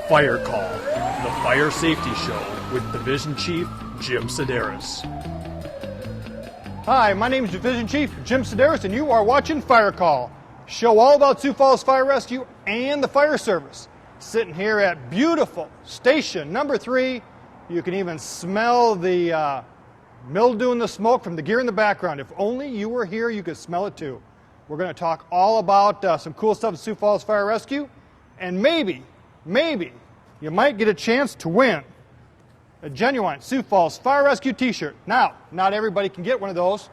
Fire Call, the fire safety show with Division Chief Jim Sideras. Hi, my name is Division Chief Jim Sideras, and you are watching Fire Call, a show all about Sioux Falls Fire Rescue and the fire service. Sitting here at beautiful station number 3, you can even smell the mildew and the smoke from the gear in the background. If only you were here, you could smell it too. We're going to talk all about some cool stuff at Sioux Falls Fire Rescue, and maybe you might get a chance to win a genuine Sioux Falls Fire Rescue t-shirt. Now, not everybody can get one of those.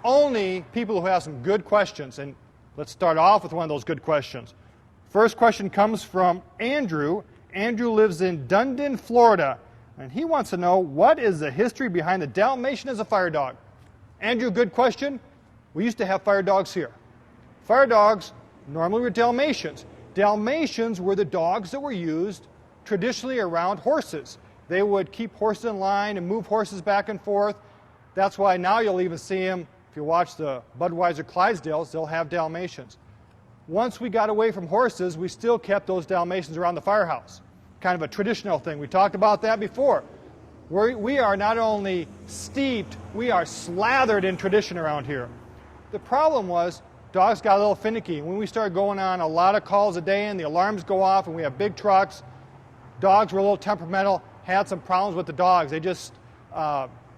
Only people who have some good questions. And let's start off with one of those good questions. First question comes from Andrew. Andrew lives in Dundon, Florida. And he wants to know, what is the history behind the Dalmatian as a fire dog? Andrew, good question. We used to have fire dogs here. Fire dogs normally were Dalmatians. Dalmatians were the dogs that were used traditionally around horses. They would keep horses in line and move horses back and forth. That's why now you'll even see them, if you watch the Budweiser Clydesdales, they'll have Dalmatians. Once we got away from horses, we still kept those Dalmatians around the firehouse. Kind of a traditional thing. We talked about that before. We are not only steeped, we are slathered in tradition around here. The problem was, dogs got a little finicky. When we started going on a lot of calls a day and the alarms go off and we have big trucks, dogs were a little temperamental, had some problems with the dogs. They just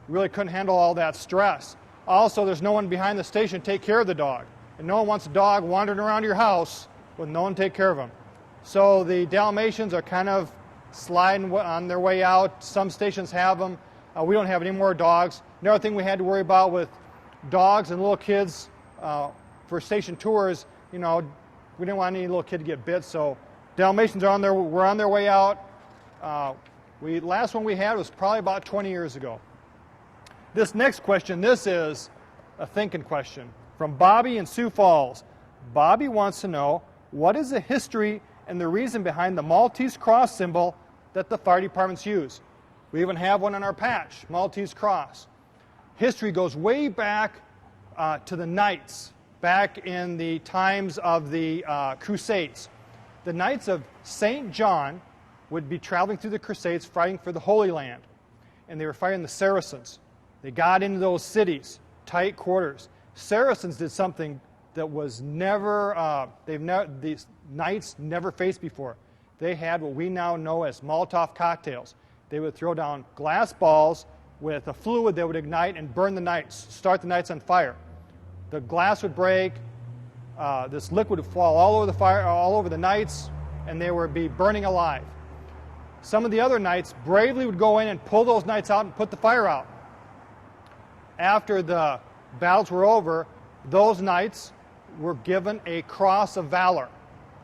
really couldn't handle all that stress. Also, there's no one behind the station to take care of the dog. And no one wants a dog wandering around your house with no one to take care of him. So the Dalmatians are kind of sliding on their way out. Some stations have them. We don't have any more dogs. Another thing we had to worry about with dogs and little kids for station tours, you know, we didn't want any little kid to get bit, so Dalmatians are were on their way out. Last one we had was probably about 20 years ago. This next question, this is a thinking question from Bobby in Sioux Falls. Bobby wants to know, what is the history and the reason behind the Maltese cross symbol that the fire departments use? We even have one on our patch, Maltese cross. History goes way back to the Knights, back in the times of the Crusades. The Knights of St. John would be traveling through the Crusades fighting for the Holy Land, and they were fighting the Saracens. They got into those cities, tight quarters. Saracens did something that was these Knights never faced before. They had what we now know as Molotov cocktails. They would throw down glass balls with a fluid that would ignite and burn the Knights, start the Knights on fire. The glass would break, this liquid would fall all over the fire, all over the Knights, and they would be burning alive. Some of the other Knights bravely would go in and pull those Knights out and put the fire out. After the battles were over, those Knights were given a Cross of Valor.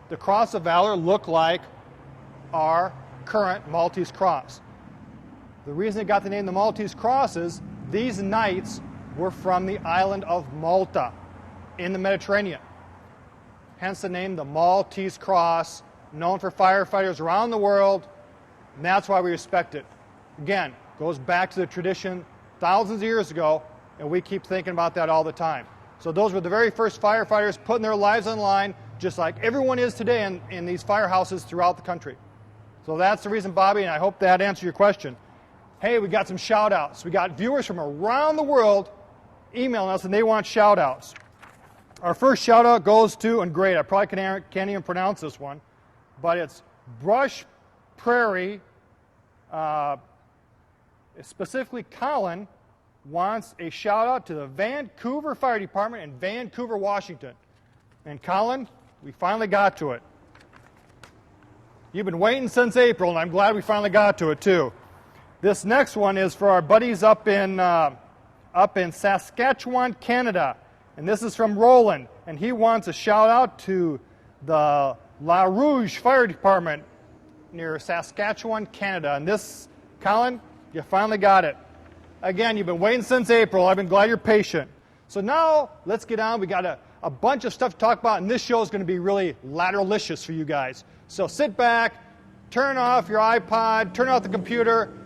The Cross of Valor looked like our current Maltese cross. The reason it got the name the Maltese Cross is these Knights were from the island of Malta in the Mediterranean. Hence the name the Maltese Cross, known for firefighters around the world, and that's why we respect it. Again, goes back to the tradition thousands of years ago, and we keep thinking about that all the time. So those were the very first firefighters putting their lives on the line, just like everyone is today in these firehouses throughout the country. So that's the reason, Bobby, and I hope that answered your question. Hey, we got some shout-outs. We got viewers from around the world emailing us, and they want shout-outs. Our first shout-out goes to, and great, I probably can't even pronounce this one, but it's Brush Prairie, specifically Colin, wants a shout-out to the Vancouver Fire Department in Vancouver, Washington. And Colin, we finally got to it. You've been waiting since April, and I'm glad we finally got to it, too. This next one is for our buddies up in Saskatchewan, Canada. And this is from Roland, and he wants a shout-out to the La Rouge Fire Department near Saskatchewan, Canada. And this, Colin, you finally got it. Again, you've been waiting since April. I've been glad you're patient. So now, let's get on. We got a bunch of stuff to talk about, and this show is going to be really lateralicious for you guys. So sit back, turn off your iPod, turn off the computer,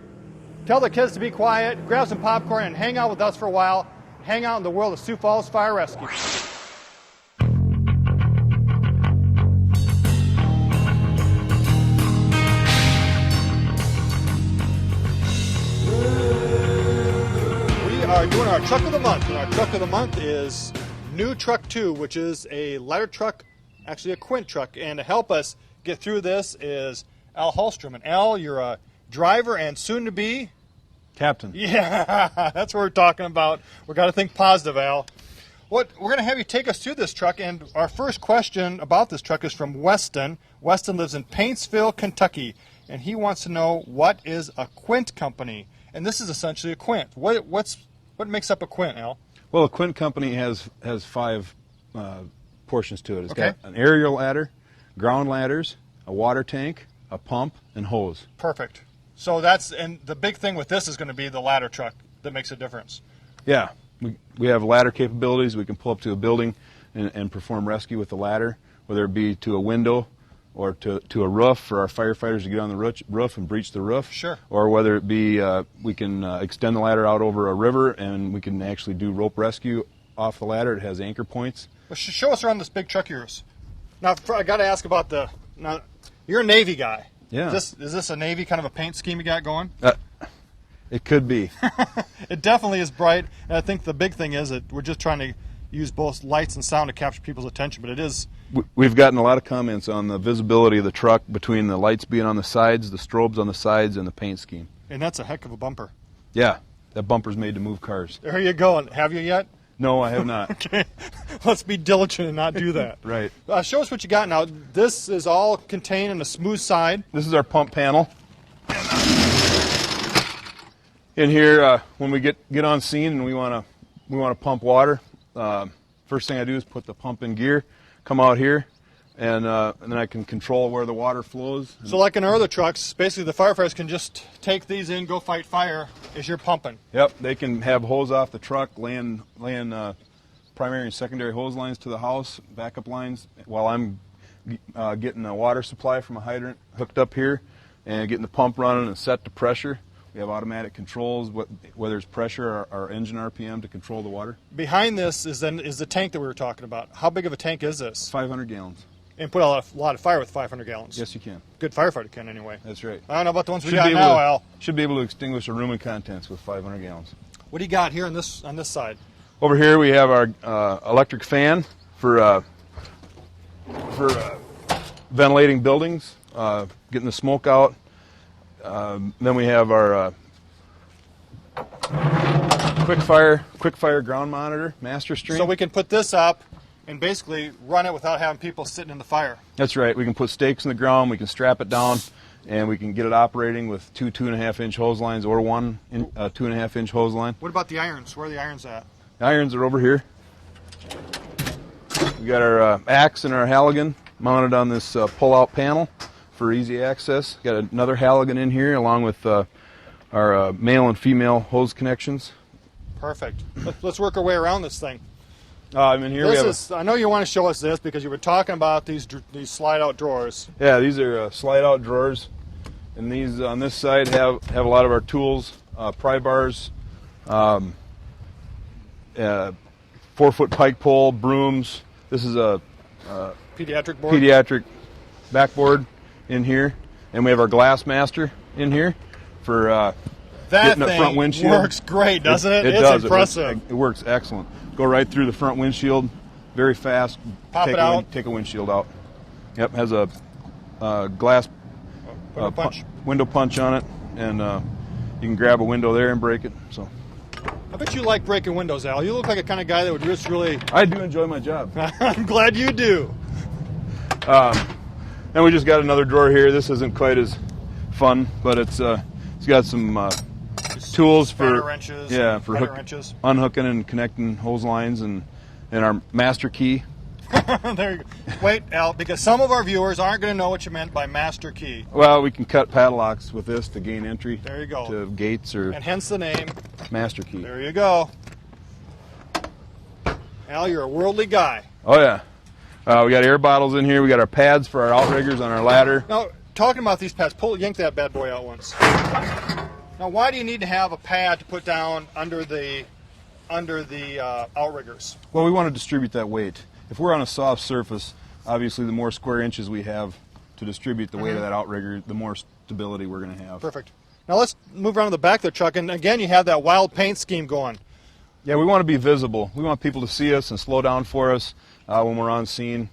tell the kids to be quiet, grab some popcorn, and hang out with us for a while. Hang out in the world of Sioux Falls Fire Rescue. are doing our truck of the month, and our truck of the month is New Truck 2, which is a ladder truck, actually a quint truck. And to help us get through this is Al Hallstrom. And Al, you're a driver and soon to be Captain. Yeah, that's what we're talking about. We've got to think positive, Al. We're going to have you take us through this truck, and our first question about this truck is from Weston. Weston lives in Paintsville, Kentucky, and he wants to know what is a quint company. And this is essentially a quint. What makes up a quint, Al? Well, a quint company has 5 portions to it. It's Okay. got an aerial ladder, ground ladders, a water tank, a pump, and hose. Perfect. So and the big thing with this is going to be the ladder truck that makes a difference. Yeah, we have ladder capabilities. We can pull up to a building and perform rescue with the ladder, whether it be to a window or to a roof for our firefighters to get on the roof and breach the roof. Sure. Or whether it be we can extend the ladder out over a river and we can actually do rope rescue off the ladder. It has anchor points. Well, show us around this big truck of yours. Now, I got to ask about now, you're a Navy guy. Yeah. Is this a Navy kind of a paint scheme you got going? It could be. It definitely is bright, and I think the big thing is that we're just trying to use both lights and sound to capture people's attention, but it is... We've gotten a lot of comments on the visibility of the truck between the lights being on the sides, the strobes on the sides, and the paint scheme. And that's a heck of a bumper. Yeah, that bumper's made to move cars. There you go. And have you yet? No, I have not. Okay. Let's be diligent and not do that. Right. Show us what you got now. This is all contained in a smooth side. This is our pump panel. In here, when we get on scene and we want to pump water, first thing I do is put the pump in gear, come out here, and then I can control where the water flows. So like in our other trucks, basically the firefighters can just take these in, go fight fire as you're pumping. Yep, they can have hose off the truck, laying primary and secondary hose lines to the house, backup lines, while I'm getting a water supply from a hydrant hooked up here and getting the pump running and set to pressure. We have automatic controls, whether it's pressure or engine RPM to control the water. Behind this is the tank that we were talking about. How big of a tank is this? 500 gallons. And put a lot of fire with 500 gallons. Yes, you can. Good firefighter can anyway. That's right. I don't know about the ones we got now, Al. Should be able to extinguish a room and contents with 500 gallons. What do you got here on this side? Over here we have our electric fan for ventilating buildings, getting the smoke out. Then we have our quick fire ground monitor, master stream. So we can put this up and basically run it without having people sitting in the fire. That's right. We can put stakes in the ground, we can strap it down, and we can get it operating with 2.5-inch hose lines or 2.5-inch hose line. What about the irons? Where are the irons at? The irons are over here. We got our axe and our Halligan mounted on this pull-out panel for easy access. Got another Halligan in here along with our male and female hose connections. Perfect. Let's work our way around this thing. In here I know you want to show us this because you were talking about these slide-out drawers. Yeah, these are slide-out drawers, and these on this side have a lot of our tools, pry bars, 4-foot pike pole, brooms. This is a pediatric backboard in here, and we have our glass master in here for getting the front windshield. Works great, doesn't it? It does. Impressive. It works excellent. Go right through the front windshield, very fast. Pop it out. Take a windshield out. Yep, has a glass window punch on it, and you can grab a window there and break it. So. I bet you like breaking windows, Al. You look like a kind of guy that would just really... I do enjoy my job. I'm glad you do. And we just got another drawer here. This isn't quite as fun, but it's got some tools for wrenches, wrenches. Unhooking and connecting hose lines, and our master key. There you go. Wait, Al, because some of our viewers aren't going to know what you meant by master key. Well, we can cut padlocks with this to gain entry. There you go. To gates or. And hence the name. Master key. There you go. Al, you're a worldly guy. Oh yeah. We got air bottles in here. We got our pads for our outriggers on our ladder. Now, talking about these pads, yank that bad boy out once. Now, why do you need to have a pad to put down under the outriggers? Well, we want to distribute that weight. If we're on a soft surface, obviously the more square inches we have to distribute the weight of that outrigger, the more stability we're going to have. Perfect. Now let's move around to the back of the truck, and again you have that wild paint scheme going. Yeah, we want to be visible. We want people to see us and slow down for us when we're on scene.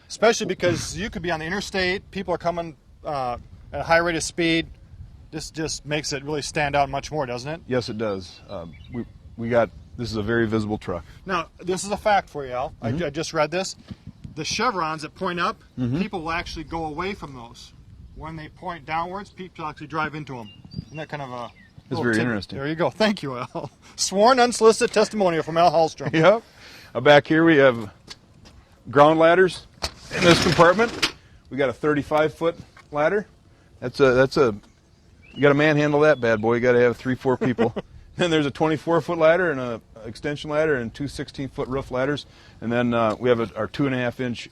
Especially because you could be on the interstate, people are coming at a high rate of speed. This just makes it really stand out much more, doesn't it? Yes, it does. This is a very visible truck. Now, this is a fact for you, Al. I just read this. The chevrons that point up, people will actually go away from those. When they point downwards, people actually drive into them. Isn't that kind of a... It's very interesting. There you go. Thank you, Al. Sworn, unsolicited testimonial from Al Hallstrom. Yep. Back here we have ground ladders in this compartment. We got a 35-foot ladder. You got to manhandle that bad boy. You got to have 3-4 people. Then there's a 24-foot ladder and a extension ladder and two 16-foot roof ladders. And then we have our 2.5-inch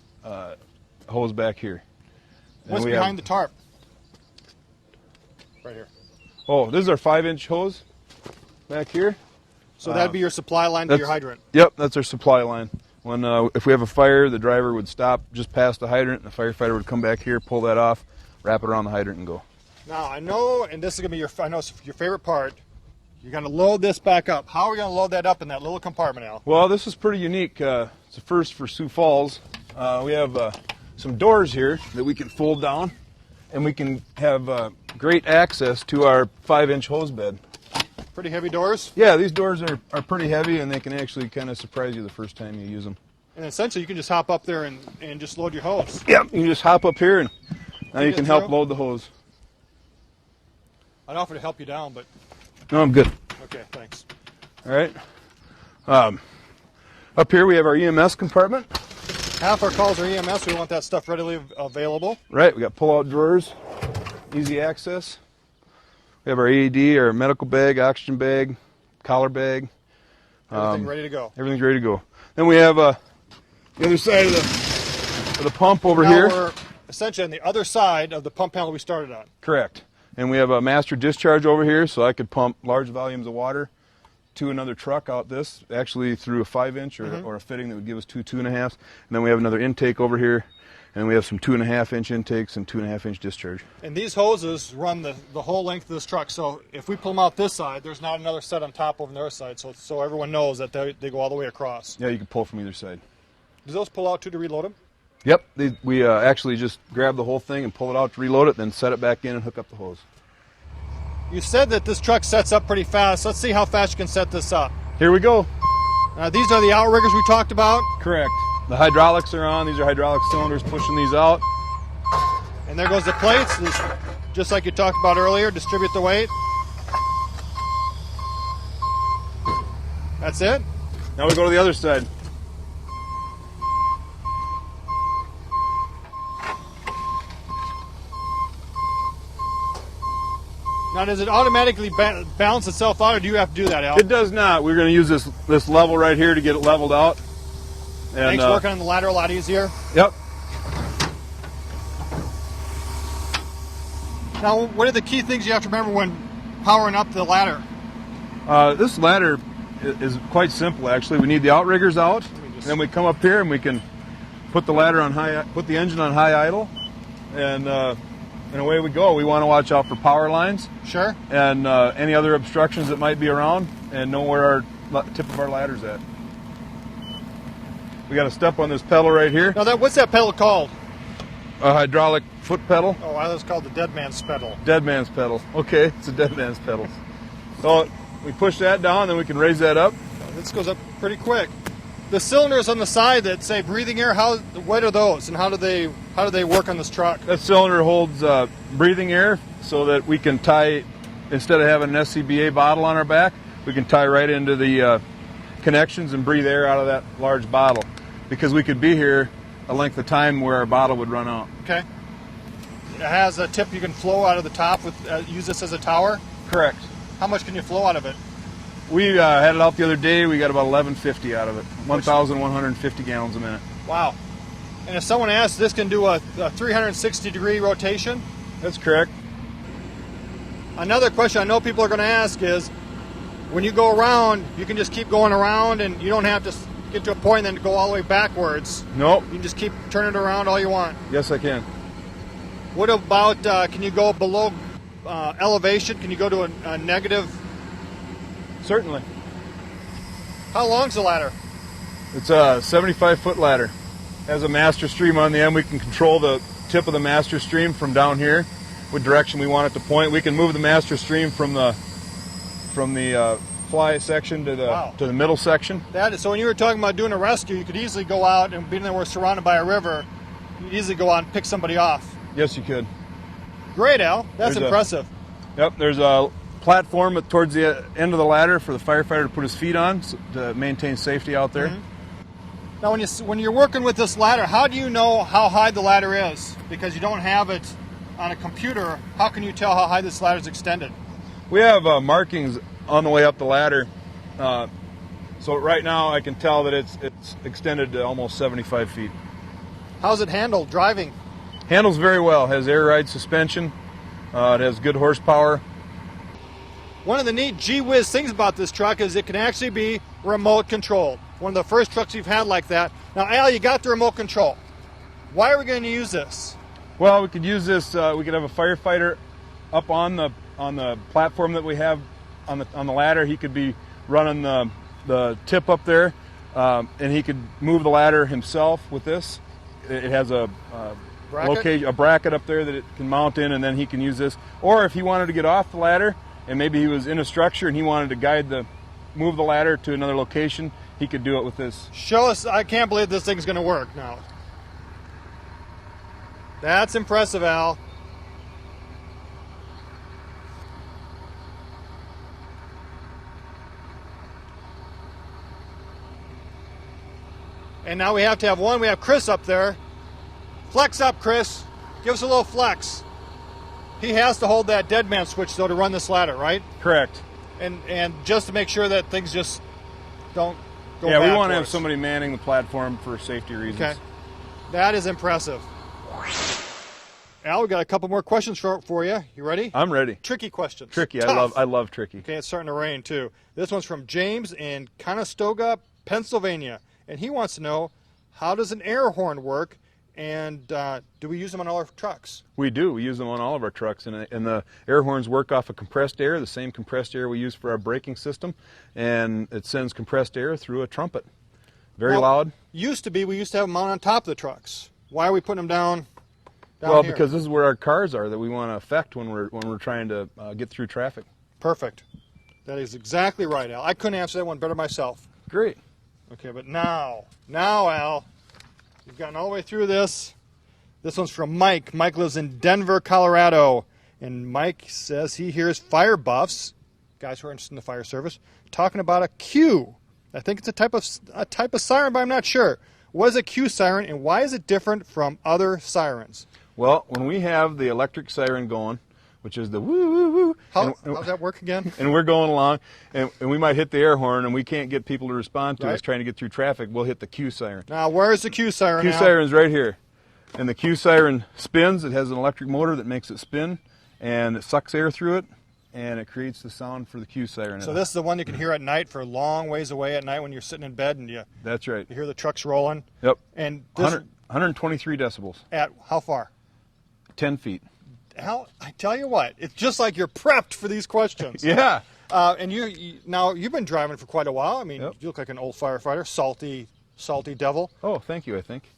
hose back here. What's behind the tarp? Right here. Oh, this is our 5-inch hose back here. So that'd be your supply line to your hydrant. Yep, that's our supply line. When if we have a fire, the driver would stop just past the hydrant, and the firefighter would come back here, pull that off, wrap it around the hydrant, and go. Now I know, and this is gonna be your favorite part. You're gonna load this back up. How are we gonna load that up in that little compartment, Al? Well, this is pretty unique. It's a first for Sioux Falls. We have some doors here that we can fold down, and we can have great access to our 5-inch hose bed. Pretty heavy doors? Yeah, these doors are pretty heavy, and they can actually kind of surprise you the first time you use them. And essentially, you can just hop up there and just load your hose. Yep, you can just hop up here, and now you can help through? load the hose. I'd offer to help you down, but... No, I'm good. Okay, thanks. All right. Up here we have our EMS compartment. Half our calls are EMS. We want that stuff readily available. Right, we got pull-out drawers, easy access. We have our AED, our medical bag, oxygen bag, collar bag. Everything ready to go. Everything's ready to go. Then we have the other side of the pump over here. We're essentially on the other side of the pump panel we started on. Correct. And we have a master discharge over here, so I could pump large volumes of water to another truck out this, actually through a 5-inch or a fitting that would give us 2.5s. And then we have another intake over here, and we have some 2.5-inch intakes and 2.5-inch discharge. And these hoses run the whole length of this truck, so if we pull them out this side, there's not another set on top over on the other side, so everyone knows that they go all the way across. Yeah, you can pull from either side. Does those pull out too to reload them? Yep, we actually just grab the whole thing and pull it out to reload it, then set it back in and hook up the hose. You said that this truck sets up pretty fast. Let's see how fast you can set this up. Here we go. These are the outriggers we talked about. Correct. The hydraulics are on. These are hydraulic cylinders pushing these out. And there goes the plates, just like you talked about earlier, distribute the weight. That's it. Now we go to the other side. Now, does it automatically balance itself out, or do you have to do that, Al? It does not. We're going to use this level right here to get it leveled out. And, makes working on the ladder a lot easier. Yep. Now, what are the key things you have to remember when powering up the ladder? This ladder is quite simple, actually. We need the outriggers out, and then we come up here and we can put the ladder on put the engine on high idle, and away we go. We want to watch out for power lines. Sure. And any other obstructions that might be around, and know where our tip of our ladder's at. We got to step on this pedal right here. Now, what's that pedal called? A hydraulic foot pedal. Oh, I thought it's called the dead man's pedal. Dead man's pedal. Okay, it's a dead man's pedal. So we push that down, then we can raise that up. This goes up pretty quick. The cylinders on the side that say breathing air, what are those, and how do they work on this truck? That cylinder holds breathing air so that we can tie, instead of having an SCBA bottle on our back, we can tie right into the connections and breathe air out of that large bottle, because we could be here a length of time where our bottle would run out. Okay. It has a tip you can flow out of the top with. Use this as a tower. Correct. How much can you flow out of it? We had it out the other day. We got about 1150 out of it. 1,150 gallons a minute. Wow. And if someone asks, this can do a 360-degree rotation? That's correct. Another question I know people are going to ask is, when you go around, you can just keep going around and you don't have to get to a point and then go all the way backwards. Nope. You can just keep turning it around all you want. Yes, I can. What about, can you go below elevation? Can you go to a negative? Certainly. How long's the ladder? It's a 75-foot ladder. Has a master stream on the end. We can control the tip of the master stream from down here, what direction we want it to point. We can move the master stream from the fly section to the middle section. So when you were talking about doing a rescue, you could easily go out, and being that we're surrounded by a river, you could easily go out and pick somebody off. Yes, you could. Great, Al. That's impressive. There's a platform towards the end of the ladder for the firefighter to put his feet on to maintain safety out there. Mm-hmm. Now, when you're working with this ladder, how do you know how high the ladder is? Because you don't have it on a computer. How can you tell how high this ladder is extended? We have markings on the way up the ladder. So right now I can tell that it's extended to almost 75 feet. How's it handled driving? Handles very well. Has air ride suspension. It has good horsepower. One of the neat gee-whiz things about this truck is it can actually be remote controlled. One of the first trucks we've had like that. Now, Al, you got the remote control. Why are we going to use this? Well, we could use this. We could have a firefighter up on the platform that we have on the ladder. He could be running the tip up there, and he could move the ladder himself with this. It has a bracket up there that it can mount in, and then he can use this. Or if he wanted to get off the ladder, and maybe he was in a structure and he wanted to move the ladder to another location, he could do it with this. Show us. I can't believe this thing's going to work now. That's impressive, Al. And now we have to have one. We have Chris up there. Flex up, Chris. Give us a little flex. He has to hold that dead man switch, though, to run this ladder, right? Correct. And just to make sure that things just don't go Yeah, bad we want for to have us. somebody manning the platform for safety reasons. Okay. That is impressive. Al, we got a couple more questions for you. You ready? I'm ready. Tricky questions. Tricky. Tough. I love tricky. Okay, it's starting to rain, too. This one's from James in Conestoga, Pennsylvania. And he wants to know, how does an air horn work, and do we use them on all our trucks? We do. We use them on all of our trucks, and the air horns work off of compressed air, the same compressed air we use for our braking system, and it sends compressed air through a trumpet. Very loud. We used to have them mounted on top of the trucks. Why are we putting them down well, here? because this is where our cars are that we want to affect when we're trying to get through traffic. Perfect. That is exactly right, Al. I couldn't answer that one better myself. Great. Okay, but now, Al, you've gotten all the way through this. This one's from Mike. Mike lives in Denver, Colorado. And Mike says he hears fire buffs, guys who are interested in the fire service, talking about a Q. I think it's a type of siren, but I'm not sure. What is a Q siren, and why is it different from other sirens? Well, when we have the electric siren going, which is the woo, woo, woo. How's that work again? And we're going along, and we might hit the air horn, and we can't get people to respond to us Right. trying to get through traffic. We'll hit the Q siren. Now, where is the Q siren Q now? siren's right here. And the Q siren spins. It has an electric motor that makes it spin, and it sucks air through it, and it creates the sound for the Q siren. So this is the one you can hear at night for long ways away at night when you're sitting in bed and you That's right. hear the trucks rolling. Yep. And this 123 decibels. at how far? 10 feet. Al, I tell you what, it's just like you're prepped for these questions. Yeah. And now you've been driving for quite a while. I mean, Yep. you look like an old firefighter, salty devil. Oh, thank you, I think.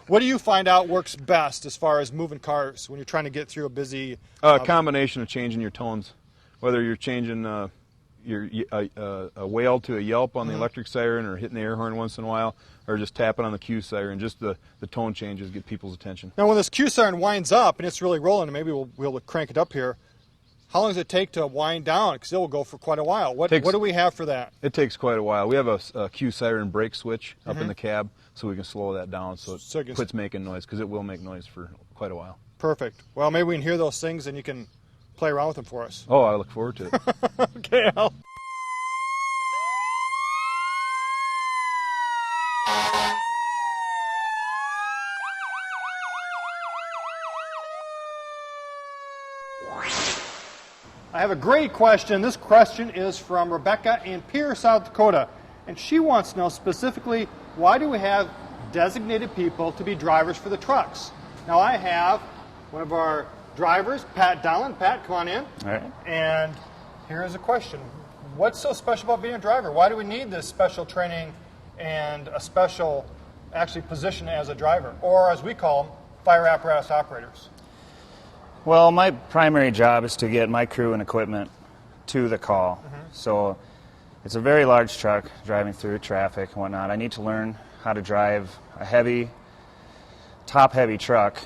What do you find out works best as far as moving cars when you're trying to get through a busy? A combination of changing your tones, whether you're changing a wail to a yelp on the electric siren, or hitting the air horn once in a while, or just tapping on the Q siren. Just the tone changes get people's attention. Now, when this Q siren winds up and it's really rolling, and maybe we'll be able to crank it up here. How long does it take to wind down? Because it will go for quite a while. What do we have for that? It takes quite a while. We have a Q siren brake switch up in the cab, so we can slow that down so it quits making noise, because it will make noise for quite a while. Perfect. Well, maybe we can hear those things and you can play around with them for us. Oh, I look forward to it. Okay, Al. I have a great question. This question is from Rebecca in Pierre, South Dakota. And she wants to know specifically, why do we have designated people to be drivers for the trucks? Now, I have one of our drivers, Pat Dowland. Pat, come on in. All right. And here is a question. what's so special about being a driver? Why do we need this special training and a special, actually, position as a driver, or as we call them, fire apparatus operators? Well, my primary job is to get my crew and equipment to the call. So it's a very large truck driving through traffic and whatnot. I need to learn how to drive a heavy, top-heavy truck,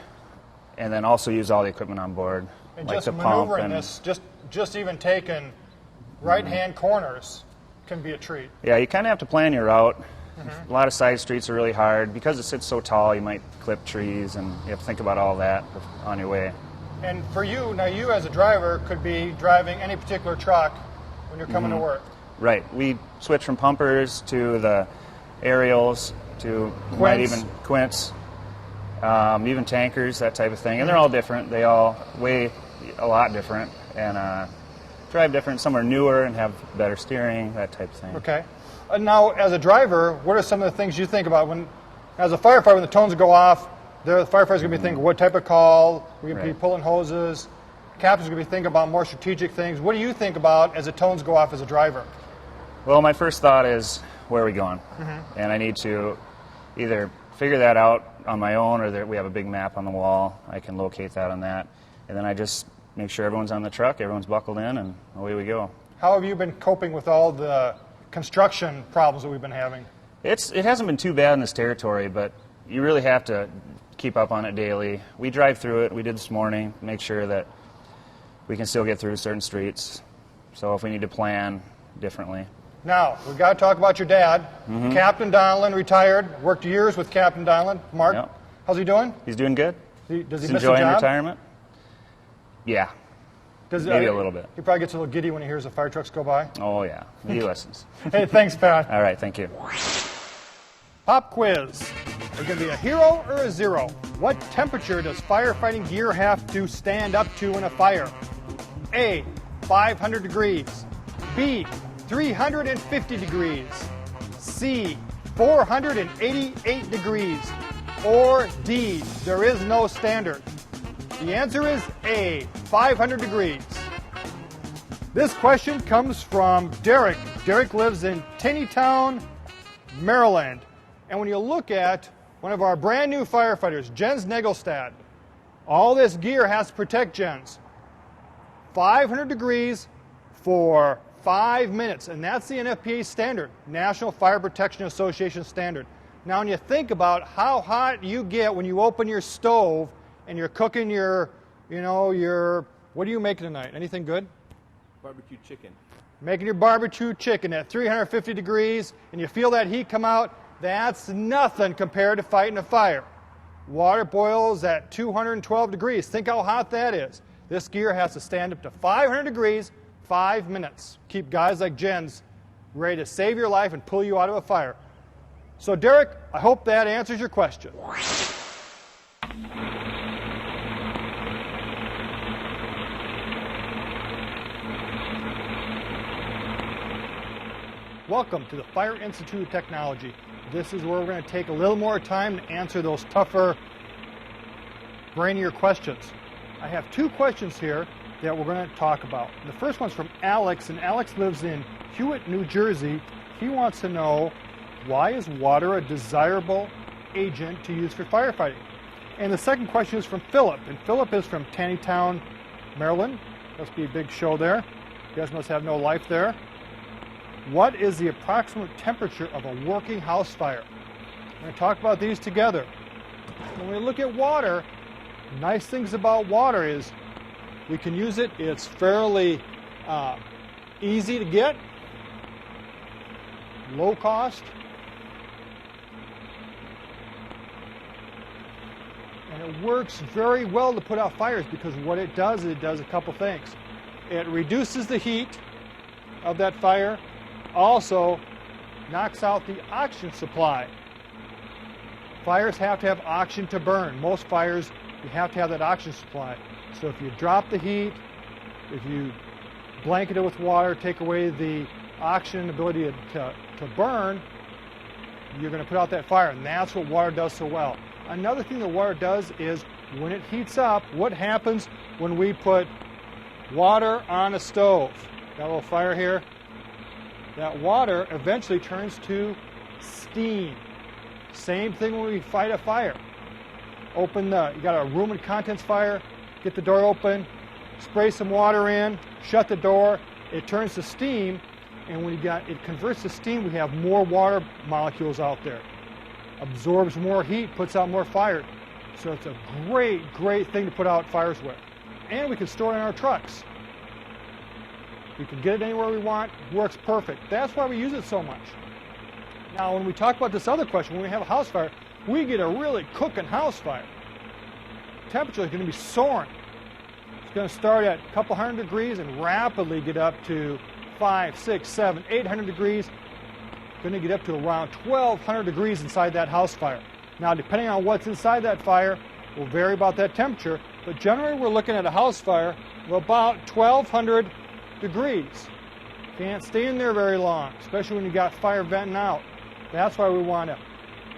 and then also use all the equipment on board, And like just the pump. maneuvering this, just even taking right-hand corners can be a treat. Yeah, you kind of have to plan your route. A lot of side streets are really hard. Because it sits so tall, you might clip trees, and you have to think about all that on your way. And for you, now you as a driver could be driving any particular truck when you're coming to work. Right. We switch from pumpers to the aerials to might even quints, even tankers, that type of thing. And they're all different. They all weigh a lot different and drive different. Some are newer and have better steering, that type of thing. Okay. Now, as a driver, what are some of the things you think about when, as a firefighter, when the tones go off? The firefighter's going to be thinking, what type of call? We're going to be pulling hoses. Captain's going to be thinking about more strategic things. What do you think about as the tones go off as a driver? Well, my first thought is, where are we going? And I need to either figure that out on my own, or we have a big map on the wall. I can locate that on that. And then I just make sure everyone's on the truck, everyone's buckled in, and away we go. How have you been coping with all the construction problems that we've been having? It hasn't been too bad in this territory, but you really have to keep up on it daily. We drive through it. We did this morning, make sure that we can still get through certain streets. So if we need to plan differently. Now, we've got to talk about your dad. Captain Donlin, retired, worked years with Captain Donlin. Mark, how's he doing? He's doing good. Does he He's miss the enjoying job? retirement? Yeah, maybe a little bit. He probably gets a little giddy when he hears the fire trucks go by. Oh, yeah. He listens. Hey, thanks, Pat. All right, thank you. Pop quiz. Are you going to be a hero or a zero? What temperature does firefighting gear have to stand up to in a fire? A, 500 degrees. B, 350 degrees. C, 488 degrees. Or D, there is no standard. The answer is A, 500 degrees. This question comes from Derek. Derek lives in Tinnytown, Maryland. And when you look at one of our brand new firefighters, Jens Nagelstad, all this gear has to protect Jens. 500 degrees for 5 minutes, and that's the NFPA standard, National Fire Protection Association standard. Now, when you think about how hot you get when you open your stove and you're cooking your, what are you making tonight? Anything good? Barbecue chicken. Making your barbecue chicken at 350 degrees, and you feel that heat come out, that's nothing compared to fighting a fire. Water boils at 212 degrees. Think how hot that is. This gear has to stand up to 500 degrees, 5 minutes. Keep guys like Jens ready to save your life and pull you out of a fire. So, Derek, I hope that answers your question. Welcome to the Fire Institute of Technology. This is where we're going to take a little more time to answer those tougher, brainier questions. I have 2 questions here that we're going to talk about. The first one's from Alex, and Alex lives in Hewitt, New Jersey. He wants to know, why is water a desirable agent to use for firefighting? And the second question is from Philip, and Philip is from Tannytown, Maryland. Must be a big show there. You guys must have no life there. What is the approximate temperature of a working house fire? We're going to talk about these together. When we look at water, nice things about water is we can use it. It's fairly easy to get, low cost, and it works very well to put out fires because what it does is it does a couple things. It reduces the heat of that fire, also knocks out the oxygen supply. Fires have to have oxygen to burn. Most fires, you have to have that oxygen supply. So if you drop the heat, if you blanket it with water, take away the oxygen ability to burn, you're going to put out that fire, and that's what water does so well. Another thing that water does is when it heats up, what happens when we put water on a stove? Got a little fire here. that water eventually turns to steam. Same thing when we fight a fire. You got a room and contents fire, get the door open, spray some water in, shut the door, it turns to steam, and when it converts to steam, we have more water molecules out there. Absorbs more heat, puts out more fire. So it's a great, great thing to put out fires with. And we can store it in our trucks. We can get it anywhere we want, works perfect. That's why we use it so much. Now, when we talk about this other question, when we have a house fire, we get a really cooking house fire. Temperature is going to be soaring. It's going to start at a couple hundred degrees and rapidly get up to 5, 6, 7, 800 degrees. Going to get up to around 1,200 degrees inside that house fire. Now, depending on what's inside that fire, will vary about that temperature, but generally we're looking at a house fire of about 1,200 degrees. Can't stay in there very long, especially when you got fire venting out. That's why we want to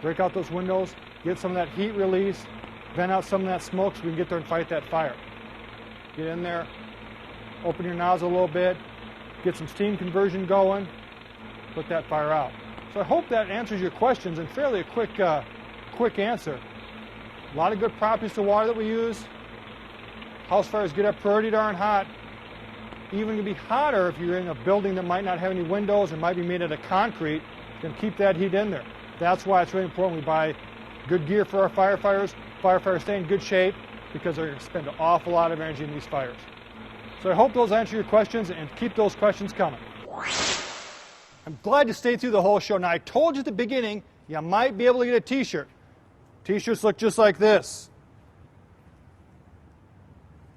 break out those windows, get some of that heat release, vent out some of that smoke so we can get there and fight that fire. Get in there, open your nozzle a little bit, get some steam conversion going, put that fire out. So I hope that answers your questions and fairly a quick answer. A lot of good properties to water that we use. House fires get up pretty darn hot. Even can be hotter if you're in a building that might not have any windows and might be made out of concrete. It's going to keep that heat in there. That's why it's really important we buy good gear for our firefighters. Firefighters stay in good shape because they're going to spend an awful lot of energy in these fires. So I hope those answer your questions and keep those questions coming. I'm glad you stayed through the whole show. Now, I told you at the beginning you might be able to get a t-shirt. T-shirts look just like this.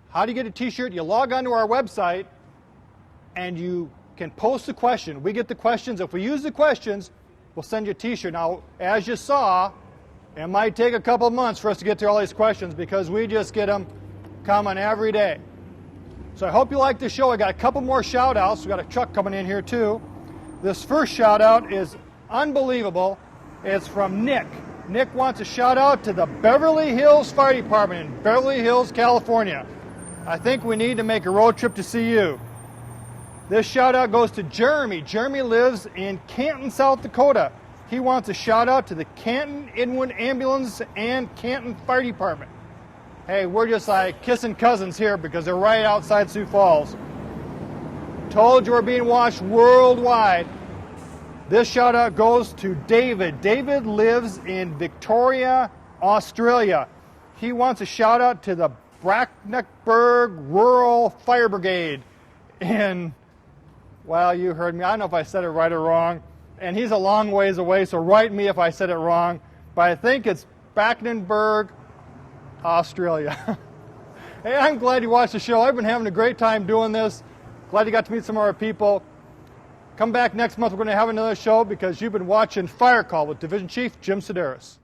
How do you get a t-shirt? You log onto our website and you can post a question. We get the questions. If we use the questions, we'll send you a t-shirt. Now, as you saw, it might take a couple months for us to get through all these questions because we just get them coming every day. So I hope you like this show. I got a couple more shout outs. We got a truck coming in here too. This first shout out is unbelievable. It's from Nick. Nick wants a shout out to the Beverly Hills Fire Department in Beverly Hills, California. I think we need to make a road trip to see you. This shout out goes to Jeremy. Jeremy lives in Canton, South Dakota. He wants a shout out to the Canton Inwood Ambulance and Canton Fire Department. Hey, we're just like kissing cousins here because they're right outside Sioux Falls. Told you we're being watched worldwide. This shout out goes to David. David lives in Victoria, Australia. He wants a shout out to the Bracknechburg Rural Fire Brigade in, well, you heard me. I don't know if I said it right or wrong. And he's a long ways away, so write me if I said it wrong. But I think it's Bracknechburg, Australia. Hey, I'm glad you watched the show. I've been having a great time doing this. Glad you got to meet some of our people. Come back next month. We're going to have another show because you've been watching Fire Call with Division Chief Jim Sideras.